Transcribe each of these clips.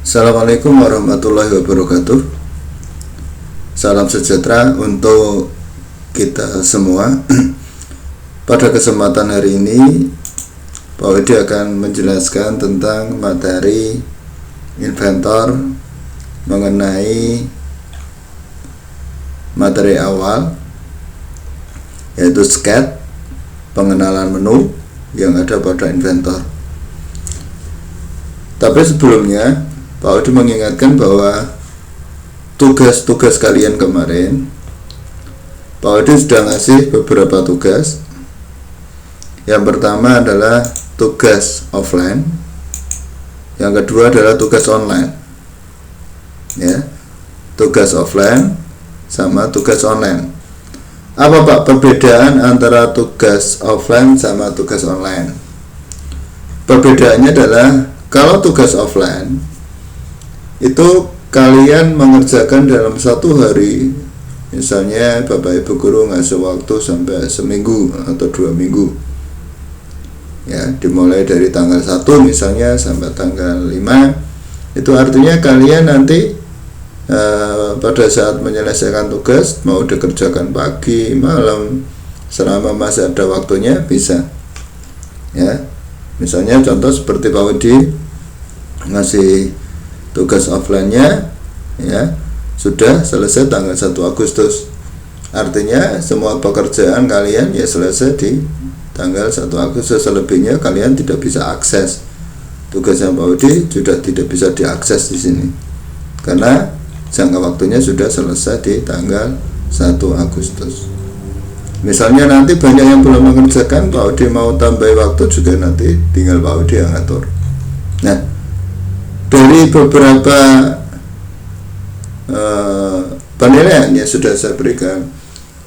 Assalamualaikum warahmatullahi wabarakatuh. Salam sejahtera untuk kita semua. Pada kesempatan hari ini, Pak Widi akan menjelaskan tentang materi inventor mengenai materi awal, yaitu sketch pengenalan menu yang ada pada inventor. Tapi sebelumnya Pak Widi mengingatkan bahwa tugas-tugas kalian kemarin Pak Widi sudah ngasih beberapa tugas. Yang pertama adalah tugas offline, yang kedua adalah tugas online. Ya, tugas offline sama tugas online. Apa Pak perbedaan antara tugas offline sama tugas online? Perbedaannya adalah kalau tugas offline itu kalian mengerjakan dalam satu hari. Misalnya Bapak Ibu Guru ngasih waktu sampai seminggu atau 2 minggu. Ya, dimulai dari tanggal 1 misalnya sampai tanggal 5. Itu artinya kalian nanti pada saat menyelesaikan tugas mau dikerjakan pagi, malam, selama masih ada waktunya bisa. Ya. Misalnya contoh seperti Pak Widi ngasih tugas offline-nya ya sudah selesai tanggal 1 Agustus. Artinya semua pekerjaan kalian ya selesai di tanggal 1 Agustus. Selebihnya kalian tidak bisa akses. Tugasnya Pak Widi sudah tidak bisa diakses di sini karena jangka waktunya sudah selesai di tanggal 1 Agustus. Misalnya nanti banyak yang belum mengerjakan, Pak Widi mau tambah waktu juga nanti tinggal Pak Widi yang ngatur. Nah, dari beberapa penilaian yang sudah saya berikan,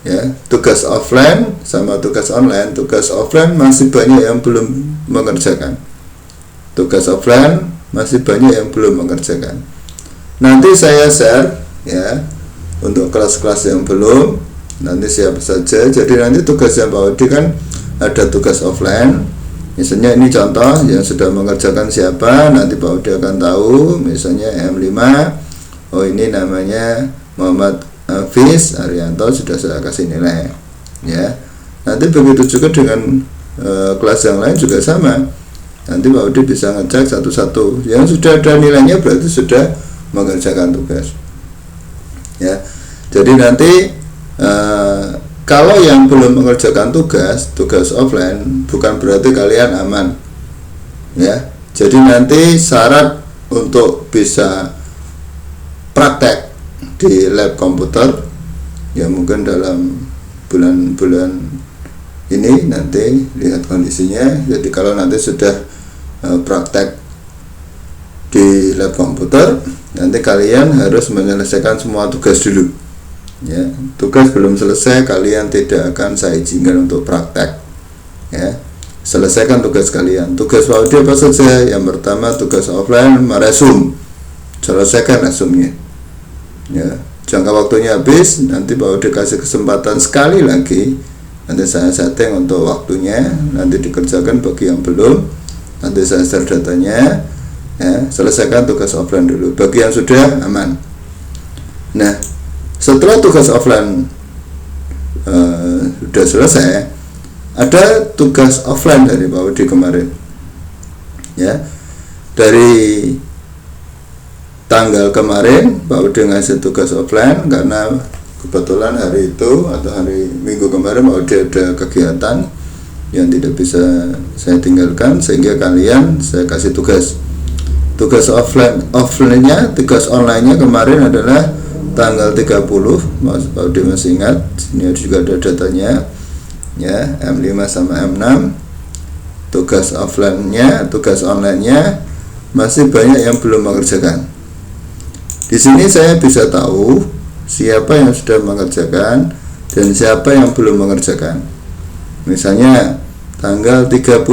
ya, tugas offline sama tugas online. Tugas offline masih banyak yang belum mengerjakan. Tugas offline masih banyak yang belum mengerjakan. Nanti saya share ya untuk kelas-kelas yang belum, nanti siapa saja. Jadi nanti tugasnya Pak Widi kan ada tugas offline. Misalnya ini contoh yang sudah mengerjakan siapa, nanti Pak Widi akan tahu. Misalnya M5, oh ini namanya Muhammad Hafiz Arianto, sudah saya kasih nilai. Ya, nanti begitu juga dengan kelas yang lain juga sama. Nanti Pak Widi bisa ngecek satu-satu. Yang sudah ada nilainya berarti sudah mengerjakan tugas. Ya, jadi nanti kalau yang belum mengerjakan tugas offline bukan berarti kalian aman. Ya, jadi nanti syarat untuk bisa praktek di lab komputer ya mungkin dalam bulan-bulan ini, nanti lihat kondisinya. Jadi kalau nanti sudah praktek di lab komputer, nanti kalian harus menyelesaikan semua tugas dulu. Ya, tugas belum selesai kalian tidak akan saya izinkan untuk praktek. Ya, selesaikan tugas kalian. Tugas Pak Widi apa saja? Yang pertama tugas offline meresum, selesaikan resumnya. Ya, jangka waktunya habis, nanti Pak Widi kasih kesempatan sekali lagi. Nanti saya setting untuk waktunya, nanti dikerjakan. Bagi yang belum, nanti saya share datanya. Ya, selesaikan tugas offline dulu. Bagi yang sudah aman. Nah, setelah tugas offline sudah selesai, ada tugas offline dari Pak Widi kemarin. Ya, dari tanggal kemarin Pak Widi ngasih tugas offline karena kebetulan hari itu atau hari Minggu kemarin Pak Widi ada kegiatan yang tidak bisa saya tinggalkan, sehingga kalian saya kasih tugas offline-nya. Tugas online-nya kemarin adalah tanggal 30, Pak Widi masih ingat, ini juga ada datanya ya, M5 sama M6. Tugas offline-nya, tugas online-nya masih banyak yang belum mengerjakan. Di sini saya bisa tahu siapa yang sudah mengerjakan dan siapa yang belum mengerjakan. Misalnya tanggal 30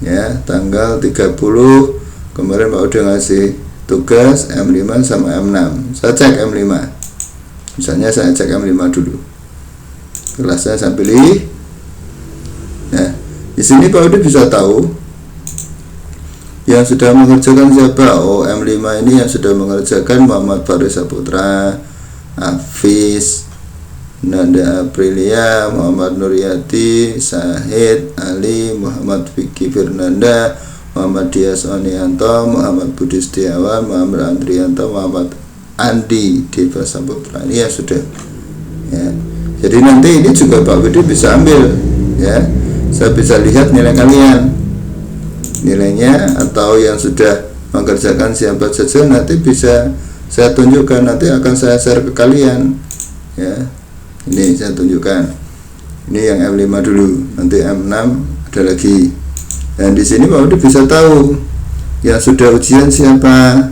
ya, tanggal 30 kemarin Pak Widi ngasih tugas M5 sama M6. Saya cek M5. Misalnya saya cek M5 dulu. Kelasnya saya pilih. Nah, di sini Pak Widi bisa tahu Yang sudah mengerjakan siapa? Oh, M5 ini yang sudah mengerjakan Muhammad Faris Saputra, Hafiz, Nanda Aprilia, Muhammad Nuryati, Syahid, Ali, Muhammad Vicky Fernanda, Muhammad Dias Onianto, Muhammad Budi Setiawan, Muhammad Andrianto, Muhammad Andi Deva Saputra. Ini ya sudah. Ya. Jadi nanti ini juga Pak Budi bisa ambil, ya. Saya bisa lihat nilai kalian, nilainya, atau yang sudah mengerjakan siapa saja nanti bisa saya tunjukkan, nanti akan saya share ke kalian, ya. Ini saya tunjukkan. Ini yang M5 dulu, nanti M6 ada lagi. Dan di sini Pak Budi bisa tahu yang sudah ujian siapa,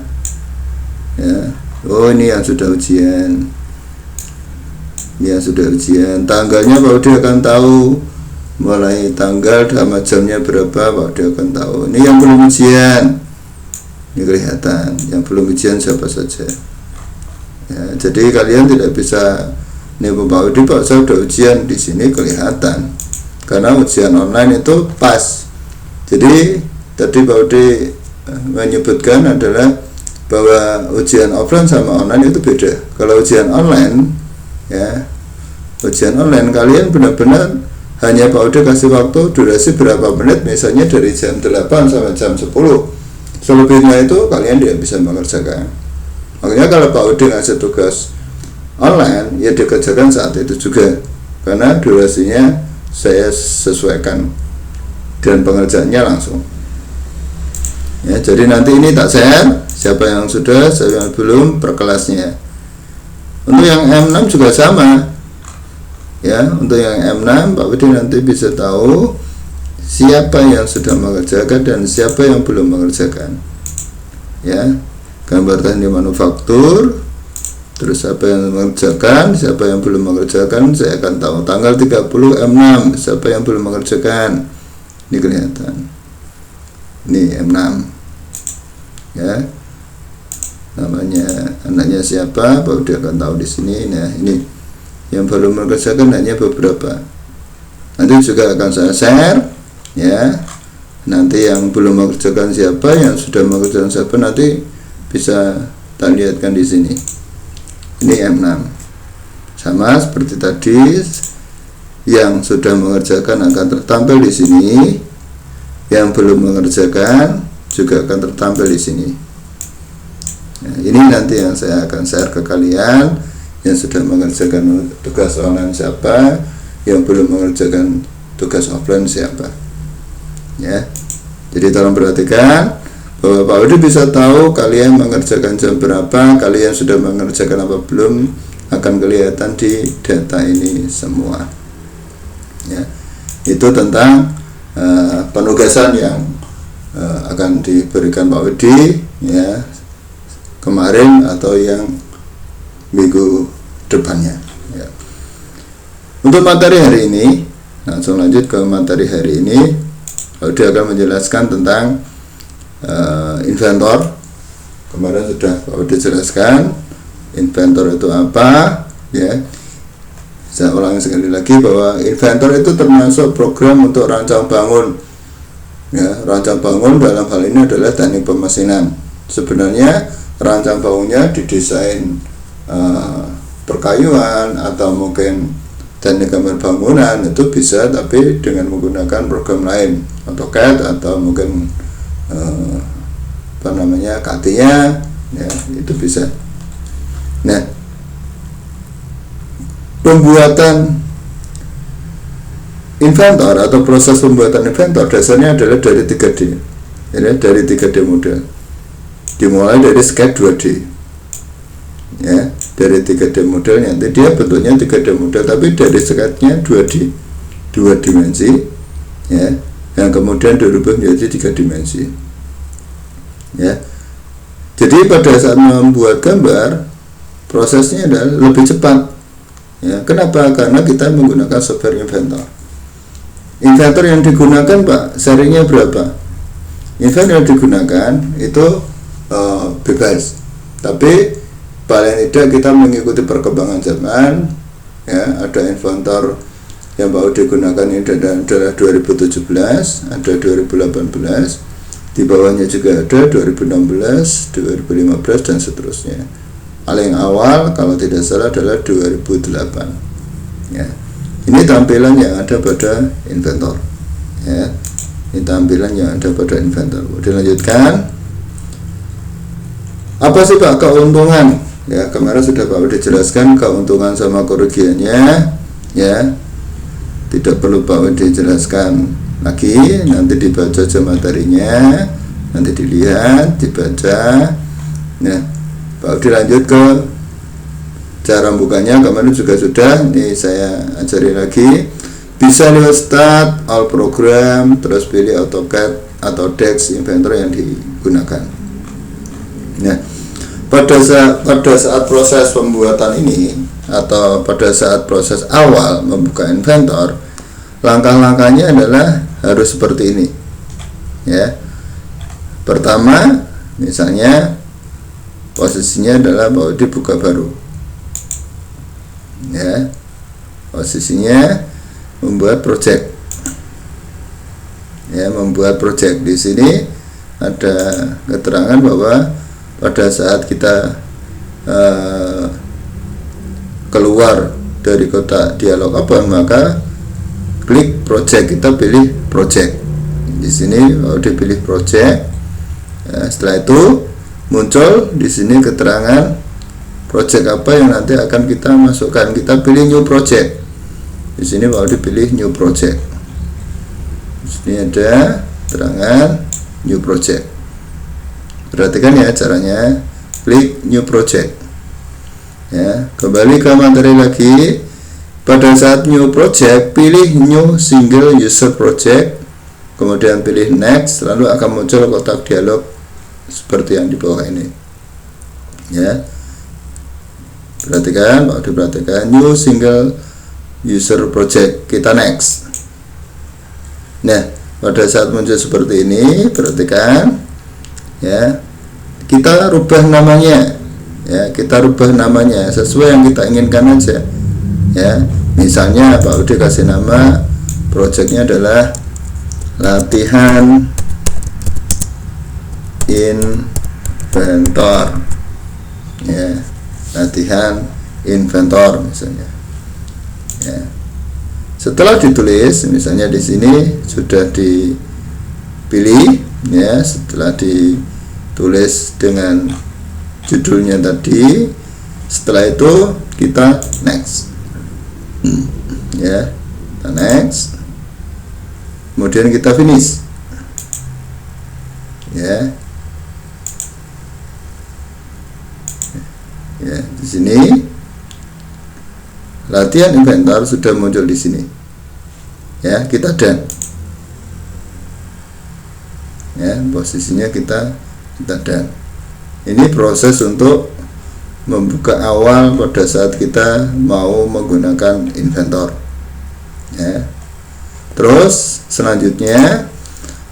ya. Oh, ini yang sudah ujian. Ya, sudah ujian. Tanggalnya Pak Budi akan tahu, mulai tanggal sama jamnya berapa Pak Budi akan tahu. Ini yang belum ujian, ini kelihatan. Yang belum ujian siapa saja, ya. Jadi kalian tidak bisa nih Pak Budi, Pak saya udah ujian, di sini kelihatan karena ujian online itu pas. Jadi tadi Pak Budi menyebutkan adalah bahwa ujian offline sama online itu beda. Kalau ujian online, ya, ujian online kalian benar-benar hanya Pak Budi kasih waktu durasi berapa menit, misalnya dari jam 8 sampai jam 10. Selebihnya itu kalian tidak bisa mengerjakan. Makanya kalau Pak Budi ngasih tugas online, ya dikerjakan saat itu juga, karena durasinya saya sesuaikan dan pengerjaannya langsung, ya. Jadi nanti ini tak share siapa yang sudah, siapa yang belum, per kelasnya. Untuk yang M6 juga sama, ya. Untuk yang M6 Pak Budi nanti bisa tahu siapa yang sudah mengerjakan dan siapa yang belum mengerjakan, ya. Gambar teknik manufaktur, terus siapa yang mengerjakan, siapa yang belum mengerjakan, saya akan tahu. Tanggal 30 M6, siapa yang belum mengerjakan, ini kelihatan. Ini M6, ya. Namanya anaknya siapa, Pak Budi akan tahu di sini. Nah, ini yang belum mengerjakan hanya beberapa. Nanti juga akan saya share, ya. Nanti yang belum mengerjakan siapa, yang sudah mengerjakan siapa, nanti bisa tak lihatkan di sini. Ini M6, sama seperti tadi, yang sudah mengerjakan akan tertampil di sini, yang belum mengerjakan juga akan tertampil di sini. Nah, ini nanti yang saya akan share ke kalian, yang sudah mengerjakan tugas online siapa, yang belum mengerjakan tugas offline siapa, ya. Jadi tolong perhatikan bahwa Pak Budi bisa tahu kalian mengerjakan jam berapa, kalian sudah mengerjakan apa belum, akan kelihatan di data ini semua, ya. Itu tentang penugasan yang akan diberikan Pak Budi, ya, kemarin atau yang minggu depannya, ya. Untuk materi hari ini, langsung lanjut ke materi hari ini. Pak Budi akan menjelaskan tentang inventor. Kemarin sudah Pak Budi jelaskan inventor itu apa, ya. Saya ulangi sekali lagi bahwa inventor itu termasuk program untuk rancang bangun, ya. Rancang bangun dalam hal ini adalah teknik pemesinan. Sebenarnya rancang bangunnya didesain perkayuan atau mungkin teknik gambar bangunan itu bisa, tapi dengan menggunakan program lain, AutoCAD atau mungkin CATIA, ya, itu bisa. Nah, pembuatan inventor atau proses pembuatan inventor dasarnya adalah dari 3D, ya, dari 3D model. Dimulai dari sketch 2D, ya, dari 3D model, nanti dia bentuknya 3D model tapi dari sketchnya 2D, 2 dimensi, ya, yang kemudian dirubah menjadi 3 dimensi, ya. Jadi pada saat membuat gambar prosesnya adalah lebih cepat, ya. Kenapa? Karena kita menggunakan software inventor. Inventor yang digunakan, Pak, serinya berapa? Inventor yang digunakan itu bebas, tapi paling tidak kita mengikuti perkembangan zaman, ya. Ada inventor yang baru digunakan ini adalah 2017, ada 2018, di bawahnya juga ada 2016, 2015 dan seterusnya. Paling awal kalau tidak salah adalah 2008. Ya. Ini tampilan yang ada pada Inventor. Ya. Ini tampilan yang ada pada Inventor. Dilanjutkan. Apa sih Pak keuntungan? Ya, kemarin sudah Pak udah jelaskan keuntungan sama kerugiannya. Ya. Tidak perlu Pak udah jelaskan lagi, nanti dibaca aja materinya, nanti dilihat, dibaca. Nah, Pak Udi lanjut ke cara bukanya. Kemarin juga sudah, nih saya ajari lagi. Bisa lewat start, all program, terus pilih AutoCAD atau DEX Inventor yang digunakan. Nah, pada saat proses pembuatan ini atau pada saat proses awal membuka Inventor, langkah-langkahnya adalah harus seperti ini. Ya. Pertama, misalnya posisinya adalah bahwa dibuka baru. Ya. Posisinya membuat project. Ya, membuat project. Di sini ada keterangan bahwa pada saat kita keluar dari kotak dialog open, maka klik project, kita pilih project. Di sini kalau dipilih project, setelah itu muncul di sini keterangan project apa yang nanti akan kita masukkan. Kita pilih new project. Di sini kalau dipilih new project, di sini ada keterangan new project. Perhatikan ya caranya, klik new project. Ya, kembali ke materi lagi. Pada saat new project, pilih new single user project, kemudian pilih next, lalu akan muncul kotak dialog seperti yang di bawah ini. Ya, perhatikan, mau diperhatikan, new single user project, kita next. Nah, pada saat muncul seperti ini, perhatikan, ya, kita rubah namanya. Ya, kita rubah namanya sesuai yang kita inginkan aja. Ya, misalnya Pak Udi kasih nama projectnya adalah latihan Inventor. Ya, latihan Inventor misalnya. Ya. Setelah ditulis, misalnya di sini sudah dipilih, ya, setelah ditulis dengan judulnya tadi, setelah itu kita next. Ya, kita next, kemudian kita finish. Ya, ya, di sini latihan Inventor sudah muncul di sini. Ya, kita done. Ya, posisinya kita done. Ini proses untuk membuka awal pada saat kita mau menggunakan Inventor. Ya. Terus selanjutnya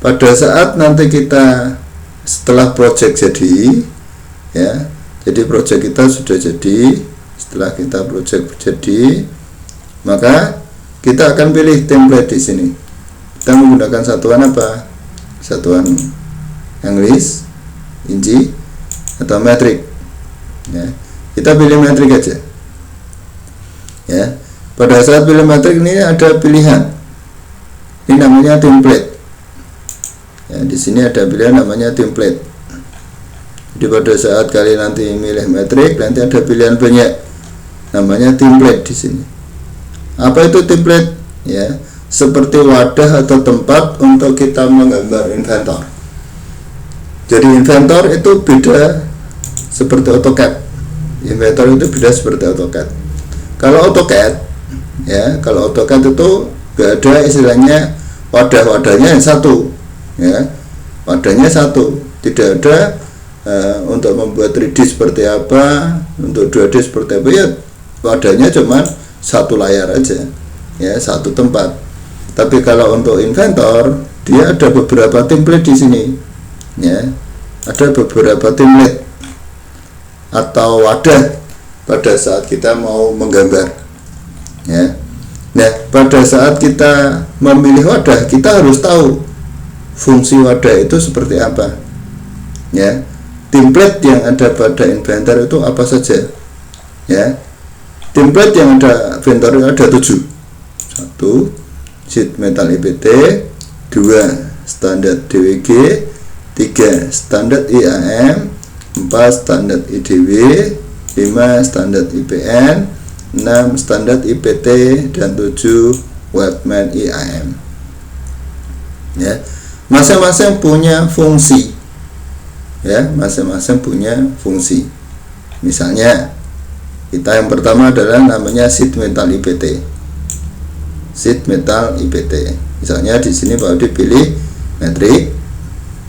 pada saat nanti kita setelah project jadi, ya, jadi project kita sudah jadi. Setelah kita project jadi, maka kita akan pilih template di sini. Kita menggunakan satuan apa? Satuan English, inci, atau metrik. Ya, kita pilih metrik aja. Ya, pada saat pilih metrik ini ada pilihan. Ini namanya template. Ya, di sini ada pilihan namanya template. Jadi pada saat kalian nanti milih metrik, nanti ada pilihan banyak. Namanya template di sini. Apa itu template? Ya, seperti wadah atau tempat untuk kita menggambar Inventor. Jadi Inventor itu beda seperti AutoCAD. Inventor itu beda seperti AutoCAD. Kalau AutoCAD, ya, kalau AutoCAD itu gak ada istilahnya wadah-wadahnya yang satu, ya, wadahnya satu. Tidak ada untuk membuat 3D seperti apa, untuk 2D seperti apa, ya wadahnya cuma satu layar aja, ya, satu tempat. Tapi kalau untuk Inventor, dia ada beberapa template di sini. Ya, ada beberapa template atau wadah pada saat kita mau menggambar. Ya, nah pada saat kita memilih wadah, kita harus tahu fungsi wadah itu seperti apa, ya. Template yang ada pada inventor itu apa saja, ya. Template yang ada inventor ada 7. 1. Sheet metal IPT, 2. Standar DWG, 3. Standar IAM, 4. Standar IDW, 5. Standar IPN, 6. Standar IPT, dan 7. Webman IAM. Ya, masing-masing punya fungsi, ya, masing-masing punya fungsi. Misalnya kita yang pertama adalah namanya sheet metal IPT. Sheet metal IPT. Misalnya di sini Pak Udi pilih metrik,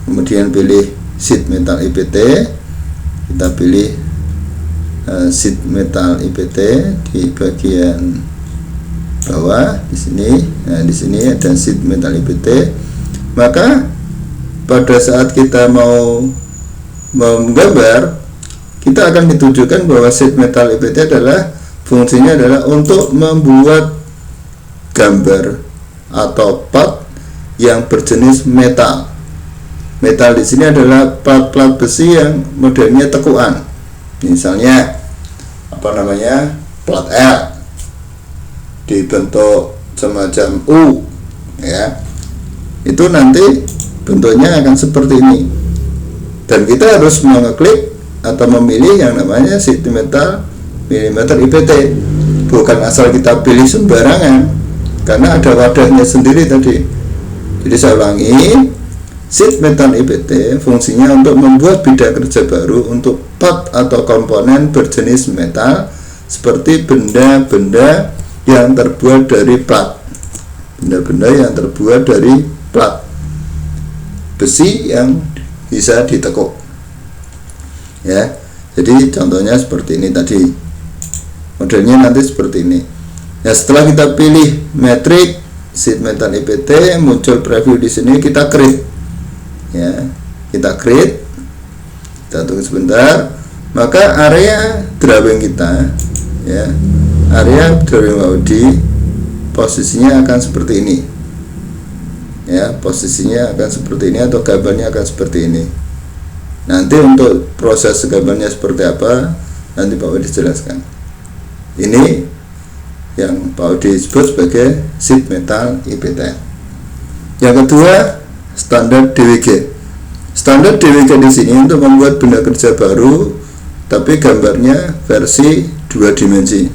kemudian pilih sheet metal IPT, kita pilih sheet metal IPT di bagian bawah di sini. Nah, di sini ada sheet metal IPT. Maka pada saat kita mau menggambar, kita akan ditujukan bahwa sheet metal IPT adalah fungsinya adalah untuk membuat gambar atau part yang berjenis metal. Metal di sini adalah plat-plat besi yang modelnya tekuan. Misalnya apa namanya? Plat L dibentuk semacam U, ya. Itu nanti bentuknya akan seperti ini. Dan kita harus mengeklik atau memilih yang namanya sheet metal milimeter IPT. Bukan asal kita pilih sembarangan, karena ada wadahnya sendiri tadi. Jadi saya ulangi, sheet metal IPT fungsinya untuk membuat bidang kerja baru untuk part atau komponen berjenis metal seperti benda-benda yang terbuat dari plat. Benda-benda yang terbuat dari plat besi yang bisa ditekuk, ya. Jadi contohnya seperti ini tadi, modelnya nanti seperti ini. Ya, setelah kita pilih metrik sheet metal IPT, muncul preview di sini, kita create, ya. Kita create, kita tunggu sebentar. Maka area drawing kita, ya, area drawing Audi posisinya akan seperti ini, ya. Posisinya akan seperti ini atau gambarnya akan seperti ini. Nanti untuk proses gambarnya seperti apa, nanti Pak Udi jelaskan. Ini yang Pak Udi sebut sebagai sheet metal IPT. Yang kedua, standar DWG. Standar DWG di sini untuk membuat benda kerja baru, tapi gambarnya versi 2 dimensi.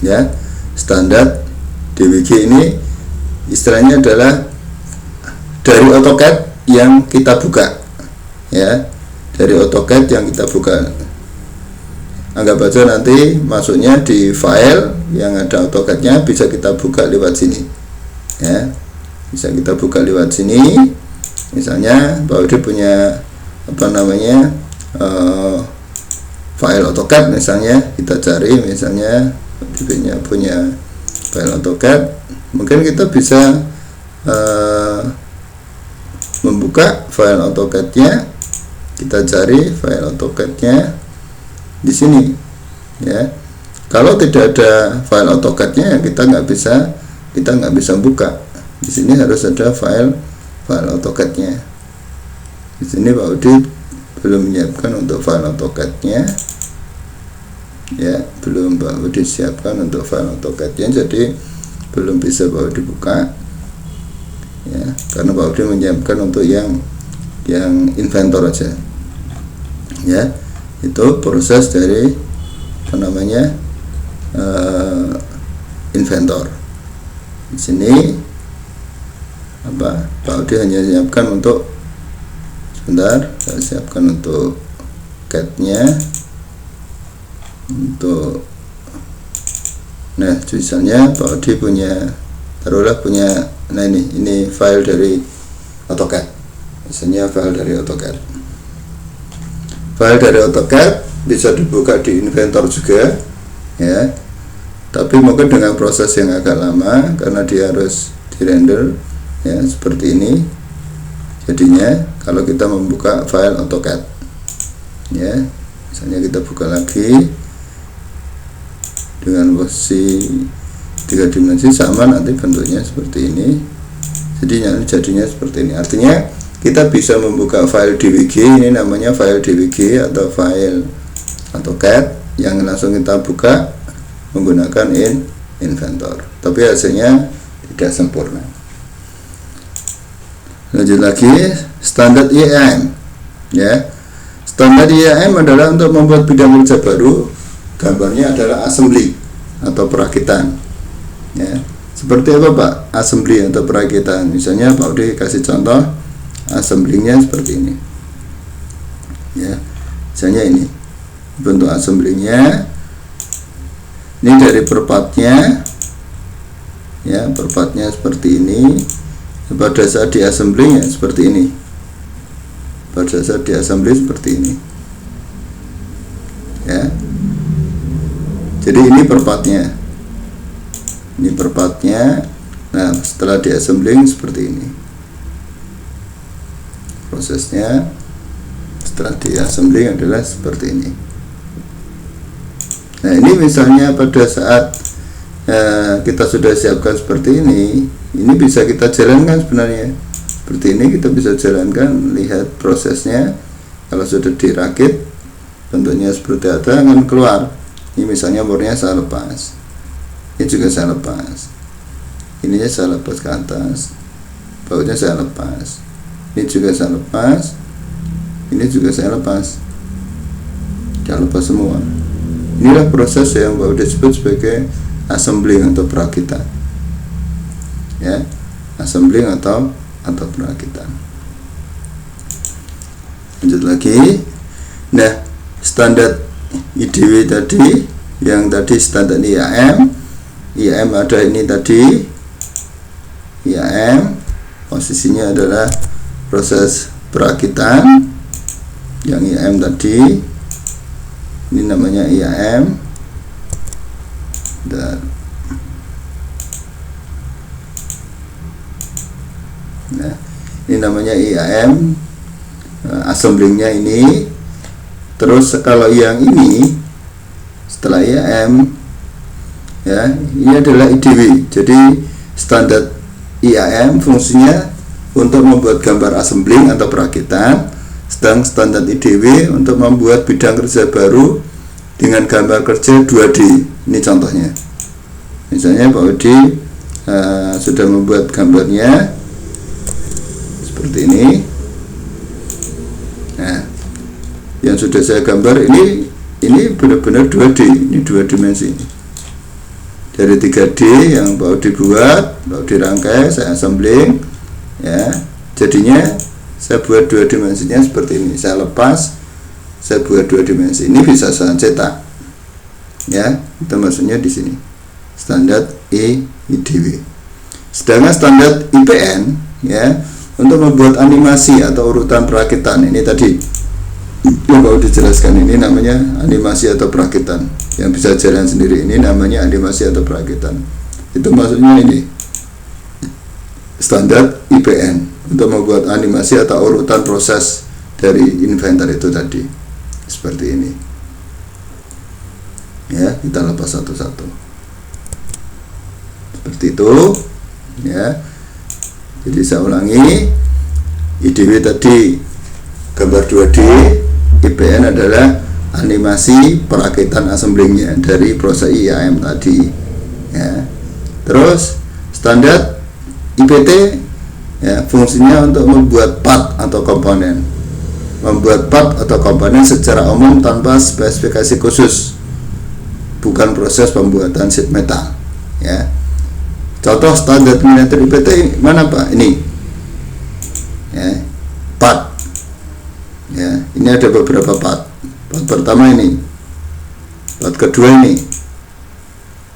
Ya, standar DWG ini istilahnya adalah dari AutoCAD yang kita buka, ya, dari AutoCAD yang kita buka. Anggap aja nanti masuknya di file yang ada AutoCAD-nya, bisa kita buka lewat sini, ya, bisa kita buka lewat sini. Misalnya Pak Udi punya apa namanya file AutoCAD, misalnya kita cari, misalnya punya file AutoCAD, mungkin kita bisa membuka file AutoCAD-nya, kita cari file AutoCAD-nya di sini, ya. Kalau tidak ada file AutoCAD-nya, kita nggak bisa buka. Di sini harus ada file AutoCAD-nya. Di sini Pak Udi belum menyiapkan untuk file AutoCAD-nya, ya, belum Pak Udi siapkan untuk file AutoCAD-nya, jadi belum bisa Pak Udi buka, ya, karena Pak Udi menyiapkan untuk yang inventor aja, ya. Itu proses dari apa namanya inventor. Di sini apa Pak Udi hanya siapkan untuk sebentar, saya siapkan untuk CAD-nya, untuk nah misalnya Pak Udi punya, taruhlah punya, nah ini file dari AutoCAD, misalnya file dari AutoCAD. File dari AutoCAD bisa dibuka di inventor juga, ya, tapi mungkin dengan proses yang agak lama karena dia harus dirender, ya, seperti ini jadinya kalau kita membuka file AutoCAD, ya. Misalnya kita buka lagi dengan posisi 3 dimensi sama, nanti bentuknya seperti ini. jadinya seperti ini. Artinya kita bisa membuka file DWG, ini namanya file DWG atau file AutoCAD, yang langsung kita buka menggunakan Inventor, tapi hasilnya tidak sempurna. Lanjut lagi, standar IAM ya. Standar IAM adalah untuk membuat bidang kerja baru, gambarnya adalah assembly atau perakitan ya. Seperti apa Pak assembly atau perakitan? Misalnya Pak Udi kasih contoh assembly-nya seperti ini ya. Misalnya ini bentuk assembly-nya, ini dari perpatnya ya, perpatnya seperti ini. Pada saat di assembly-nya seperti ini, pada saat di assembly seperti ini ya. Jadi ini perpatnya, ini perpatnya. Nah setelah di assembling seperti ini prosesnya. Setelah di assembling adalah seperti ini. Nah ini misalnya pada saat kita sudah siapkan seperti ini bisa kita jalankan sebenarnya. Seperti ini kita bisa jalankan, lihat prosesnya. Kalau sudah dirakit bentuknya seperti apa akan keluar. Ini misalnya bornya saya lepas, ini juga saya lepas, ininya saya lepas ke atas, bautnya saya lepas, ini juga saya lepas, ini juga saya lepas, jangan lepas semua. Inilah proses yang sudah disebut sebagai assembling atau perakitan ya, assembling atau perakitan. Lanjut lagi. Nah standar IDW tadi, yang tadi standar IAM ada ini tadi IAM, posisinya adalah proses perakitan yang IAM tadi, ini namanya IAM. Dan nah ini namanya IAM, assemblingnya ini. Terus kalau yang ini setelah IAM ya, ini adalah IDW. Jadi standar IAM fungsinya untuk membuat gambar assembling atau perakitan, sedang standar IDW untuk membuat bidang kerja baru dengan gambar kerja 2D. Ini contohnya. Misalnya Pak Udi sudah membuat gambarnya seperti ini. Nah, yang sudah saya gambar ini benar-benar 2D, ini 2 dimensi. Dari 3D yang Pak Udi buat, Pak Udi rangkai, saya assembling ya. Jadinya saya buat 2 dimensinya seperti ini. Saya lepas, saya buat 2 dimensi. Ini bisa saya cetak ya, itu maksudnya di sini standar IDW. Sedangkan standar IPN ya, untuk membuat animasi atau urutan perakitan, ini tadi yang mau dijelaskan, ini namanya animasi atau perakitan yang bisa jalan sendiri, ini namanya animasi atau perakitan. Itu maksudnya ini standar IPN untuk membuat animasi atau urutan proses dari inventor itu tadi seperti ini ya. Kita lepas satu-satu seperti itu ya. Jadi saya ulangi, IDW tadi gambar 2D, IPN adalah animasi perakitan assemblingnya dari proses IAM tadi ya. Terus standar IPT ya, fungsinya untuk membuat part atau komponen, membuat part atau komponen secara umum tanpa spesifikasi khusus, bukan proses pembuatan sheet metal ya. Contoh standar miniatur IPT mana Pak? Ini ya, part ya. Ini ada beberapa part. Part pertama ini, part kedua ini,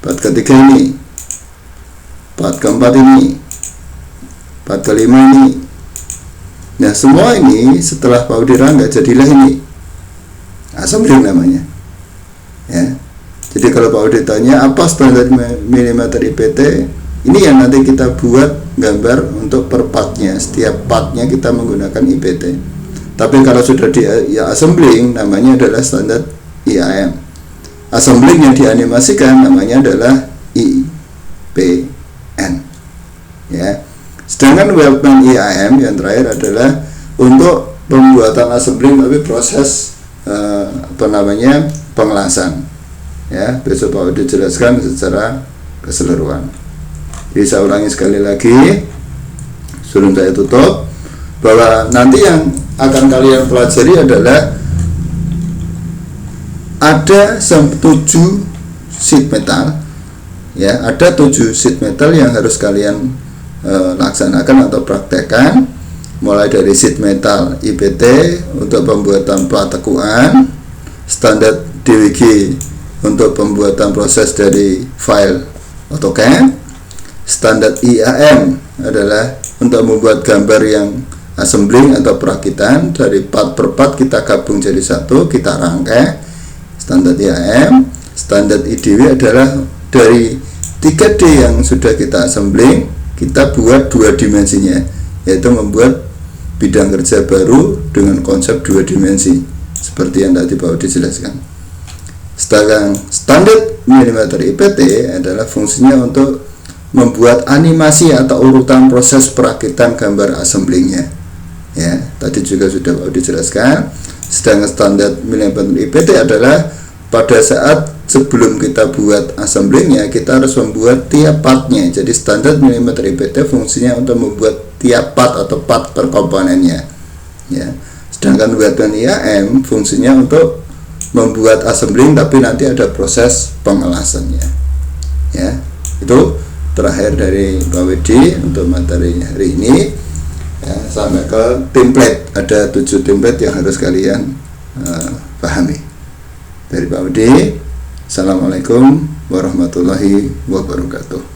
part ketiga ini, part keempat ini, part kelima ini. Nah semua ini setelah Pak Udi rangkai jadilah ini assembling namanya ya. Jadi kalau Pak Udi tanya apa standar milimeter IPT, ini yang nanti kita buat gambar untuk per partnya. Setiap partnya kita menggunakan IPT. Tapi kalau sudah di assembling namanya adalah standar IAM. Assembling yang dianimasikan namanya adalah IPN ya. Sedangkan Sedangkan Webman IAM yang terakhir adalah untuk pembuatan assembly tapi proses pengelasan. Ya, besok Pak Udi jelaskan secara keseluruhan. Jadi saya ulangi sekali lagi sebelum saya tutup, bahwa nanti yang akan kalian pelajari adalah ada 7 sheet metal, ya, ada 7 sheet metal yang harus kalian laksanakan atau praktekkan, mulai dari sheet metal IPT untuk pembuatan plat tekuan, standar DWG untuk pembuatan proses dari file AutoCAD, standar IAM adalah untuk membuat gambar yang assembling atau perakitan dari part per part kita gabung jadi satu, kita rangkai. Standar IAM, standar IDW adalah dari 3D yang sudah kita assembling, kita buat 2 dimensinya, yaitu membuat bidang kerja baru dengan konsep 2 dimensi seperti yang tadi Pak Udi jelaskan. Sedangkan standar milimeter IPT adalah fungsinya untuk membuat animasi atau urutan proses perakitan gambar assemblingnya, ya, tadi juga sudah Pak Udi jelaskan. Sedangkan standar milimeter IPT adalah pada saat sebelum kita buat assemblingnya, kita harus membuat tiap partnya. Jadi standar milimeter IPT fungsinya untuk membuat tiap part atau part per komponennya, ya. Sedangkan Webman IAM fungsinya untuk membuat assembling tapi nanti ada proses pengelasannya, ya. Itu terakhir dari Pak Widi untuk materi hari ini, ya, sampai ke template. Ada 7 template yang harus kalian pahami. Dari Pak Widi, Assalamualaikum warahmatullahi wabarakatuh.